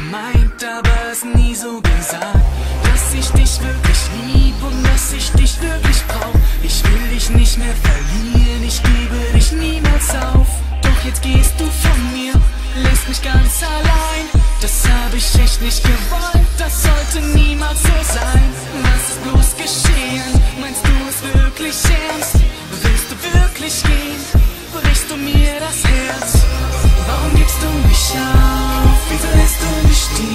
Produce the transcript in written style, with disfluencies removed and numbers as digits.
gemeint, aber es nie so gesagt, dass ich dich wirklich lieb und dass ich dich wirklich brauch. Ich will dich nicht mehr verlieren, ich gebe dich niemals auf. Doch jetzt gehst du von mir, lässt mich ganz allein. Das hab ich echt nicht gewollt, das sollte niemals so sein. Was ist bloß geschehen? Meinst du es wirklich ernst? Willst du wirklich gehen? Brichst du mir das Herz? Warum gibst du mich auf? Wieso lässt du mich stehen?